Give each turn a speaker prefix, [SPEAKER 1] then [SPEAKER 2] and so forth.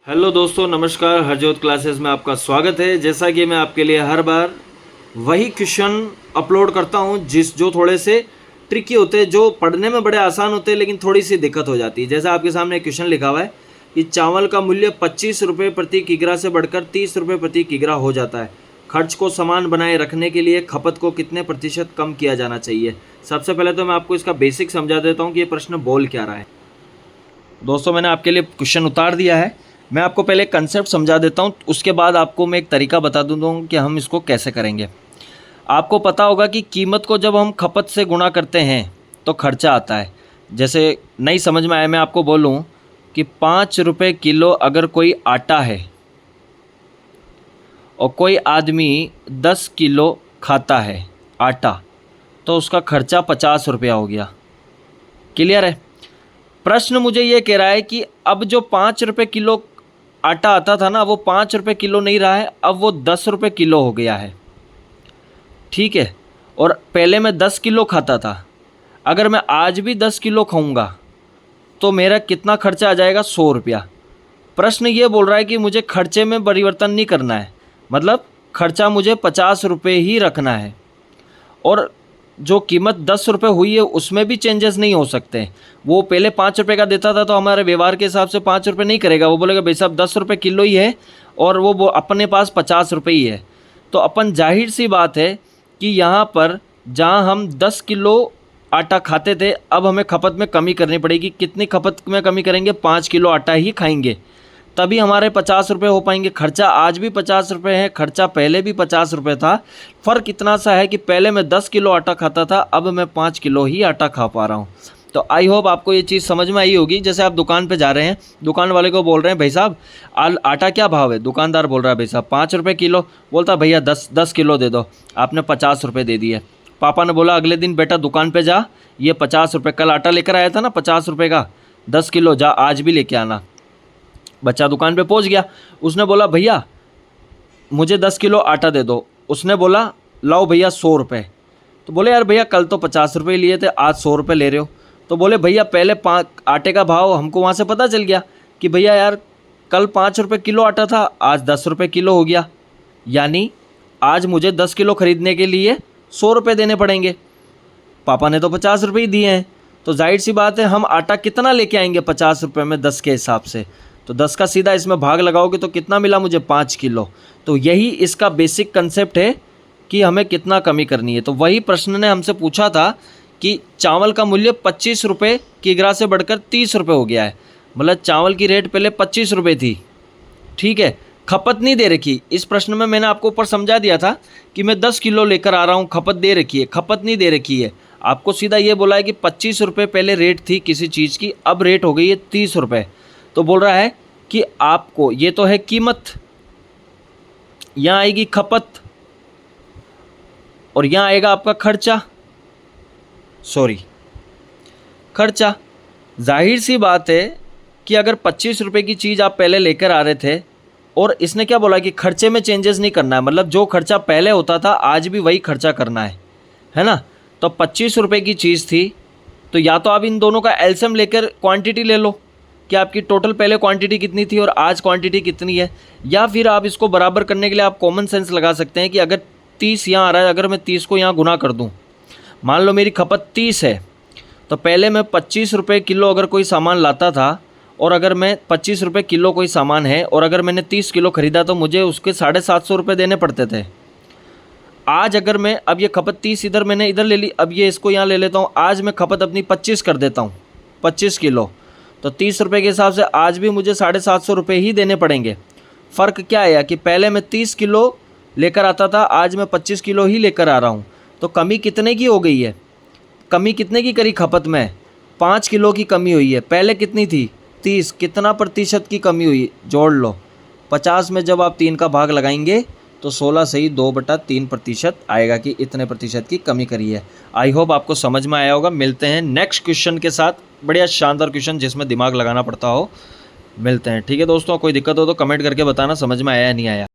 [SPEAKER 1] Hello दोस्तों, नमस्कार। Harjot classes में आपका स्वागत है। जैसा कि मैं आपके लिए हर बार वही क्वेश्चन अपलोड करता हूं जो थोड़े से ट्रिकी होते हैं, जो पढ़ने में बड़े आसान होते हैं लेकिन थोड़ी सी दिक्कत हो जाती है। जैसा आपके सामने क्वेश्चन लिखा हुआ है कि चावल का मूल्य 25 रुपये प्रति किग्रा से बढ़कर 30 रुपये प्रति किग्रा हो जाता है। खर्च को समान बनाए रखने के लिए खपत को कितने प्रतिशत कम किया जाना चाहिए। सबसे पहले तो मैं आपको इसका बेसिक समझा देता हूँ कि ये प्रश्न बोल क्या रहा है। दोस्तों, मैंने आपके लिए क्वेश्चन उतार दिया है। मैं आपको पहले कंसेप्ट समझा देता हूँ, उसके बाद आपको मैं एक तरीका बता दूँगा कि हम इसको कैसे करेंगे। आपको पता होगा कि कीमत को जब हम खपत से गुणा करते हैं तो खर्चा आता है। जैसे नहीं समझ में आया, मैं आपको बोलूँ कि 5 रुपये किलो अगर कोई आटा है और कोई आदमी 10 किलो खाता है आटा, तो उसका खर्चा 50 रुपया हो गया। क्लियर है? प्रश्न मुझे ये कह रहा है कि अब जो 5 रुपये किलो आटा आता था ना, वो 5 रुपये किलो नहीं रहा है, अब वो 10 रुपये किलो हो गया है। ठीक है? और पहले मैं 10 किलो खाता था, अगर मैं आज भी 10 किलो खाऊंगा तो मेरा कितना खर्चा आ जाएगा? 100 रुपया। प्रश्न ये बोल रहा है कि मुझे खर्चे में परिवर्तन नहीं करना है, मतलब खर्चा मुझे 50 रुपये ही रखना है, और जो कीमत 10 रुपये हुई है उसमें भी चेंजेस नहीं हो सकते। वो पहले 5 रुपये का देता था तो हमारे व्यवहार के हिसाब से 5 रुपये नहीं करेगा, वो बोलेगा भाई साहब 10 रुपये किलो ही है और वो अपने पास 50 रुपये ही है। तो अपन जाहिर सी बात है कि यहाँ पर जहाँ हम 10 किलो आटा खाते थे, अब हमें खपत में कमी करनी पड़ेगी। कितनी खपत में कमी करेंगे? 5 किलो आटा ही खाएंगे, तभी हमारे 50 रुपये हो पाएंगे। खर्चा आज भी 50 रुपये है, खर्चा पहले भी 50 रुपये था। फ़र्क इतना सा है कि पहले मैं 10 किलो आटा खाता था, अब मैं 5 किलो ही आटा खा पा रहा हूँ। तो आई होप आपको ये चीज़ समझ में आई होगी। जैसे आप दुकान पे जा रहे हैं, दुकान वाले को बोल रहे हैं भाई साहब आटा क्या भाव है? दुकानदार बोल रहा है भाई साहब 5 रुपये किलो। बोलता भैया 10 किलो दे दो। आपने 50 रुपये दे दिए। पापा ने बोला अगले दिन बेटा दुकान पर जा, ये 50 रुपये, कल आटा लेकर आया था ना 50 रुपये का, 10 किलो, जा आज भी लेके आना। बच्चा दुकान पे पहुंच गया, उसने बोला भैया मुझे 10 किलो आटा दे दो। उसने बोला लाओ भैया 100 रुपये। तो बोले यार भैया कल तो 50 रुपये लिए थे, आज 100 रुपये ले रहे हो। तो बोले भैया पहले आटे का भाव हमको वहाँ से पता चल गया कि भैया यार कल 5 रुपये किलो आटा था, आज 10 रुपये किलो हो गया, यानी आज मुझे 10 किलो ख़रीदने के लिए 100 रुपये देने पड़ेंगे। पापा ने तो 50 रुपये ही दिए हैं, तो जाहिर सी बात है हम आटा कितना लेके आएंगे 50 रुपये में 10 के हिसाब से। तो 10 का सीधा इसमें भाग लगाओगे तो कितना मिला मुझे? 5 किलो। तो यही इसका बेसिक कंसेप्ट है कि हमें कितना कमी करनी है। तो वही प्रश्न ने हमसे पूछा था कि चावल का मूल्य 25 रुपये किग्रा से बढ़कर 30 रुपये हो गया है। मतलब चावल की रेट पहले 25 रुपये थी, ठीक है, खपत नहीं दे रखी। इस प्रश्न में मैंने आपको ऊपर समझा दिया था कि मैं 10 किलो लेकर आ रहा हूँ, खपत दे रखी है, खपत नहीं दे रखी है। आपको सीधा ये बोला है कि 25 रुपये पहले रेट थी किसी चीज़ की, अब रेट हो गई है 30 रुपये। तो बोल रहा है कि आपको, ये तो है कीमत, यहाँ आएगी खपत और यहाँ आएगा आपका खर्चा, खर्चा। जाहिर सी बात है कि अगर 25 रुपये की चीज़ आप पहले लेकर आ रहे थे और इसने क्या बोला कि खर्चे में चेंजेस नहीं करना है, मतलब जो खर्चा पहले होता था आज भी वही खर्चा करना है ना। तो 25 रुपये की चीज़ थी, तो या तो आप इन दोनों का एलसीएम लेकर क्वांटिटी ले लो कि आपकी टोटल पहले क्वांटिटी कितनी थी और आज क्वांटिटी कितनी है, या फिर आप इसको बराबर करने के लिए आप कॉमन सेंस लगा सकते हैं कि अगर 30 यहाँ आ रहा है, अगर मैं 30 को यहाँ गुना कर दूँ, मान लो मेरी खपत 30 है, तो पहले मैं 25 रुपये किलो अगर कोई सामान लाता था, और अगर मैं 25 रुपये किलो कोई सामान है और अगर मैंने 30 किलो ख़रीदा तो मुझे उसके 750 रुपये देने पड़ते थे। आज अगर मैं, अब ये खपत 30 इधर मैंने इधर ले ली, अब ये इसको यहाँ ले लेता हूँ, आज मैं खपत अपनी 25 कर देता हूँ, 25 किलो, तो 30 रुपये के हिसाब से आज भी मुझे 750 रुपये ही देने पड़ेंगे। फ़र्क क्या आया कि पहले मैं 30 किलो लेकर आता था, आज मैं 25 किलो ही लेकर आ रहा हूँ। तो कमी कितने की हो गई है? कमी कितने की करी खपत में? 5 किलो की कमी हुई है। पहले कितनी थी? 30। कितना प्रतिशत की कमी हुई? जोड़ लो। 50 में जब आप 3 का भाग लगाएंगे तो 16 से ही 2/3% आएगा कि इतने प्रतिशत की कमी करी है। आई होप आपको समझ में आया होगा। मिलते हैं नेक्स्ट क्वेश्चन के साथ, बढ़िया शानदार क्वेश्चन जिसमें दिमाग लगाना पड़ता हो। मिलते हैं, ठीक है दोस्तों। कोई दिक्कत हो तो कमेंट करके बताना समझ में आया या नहीं आया।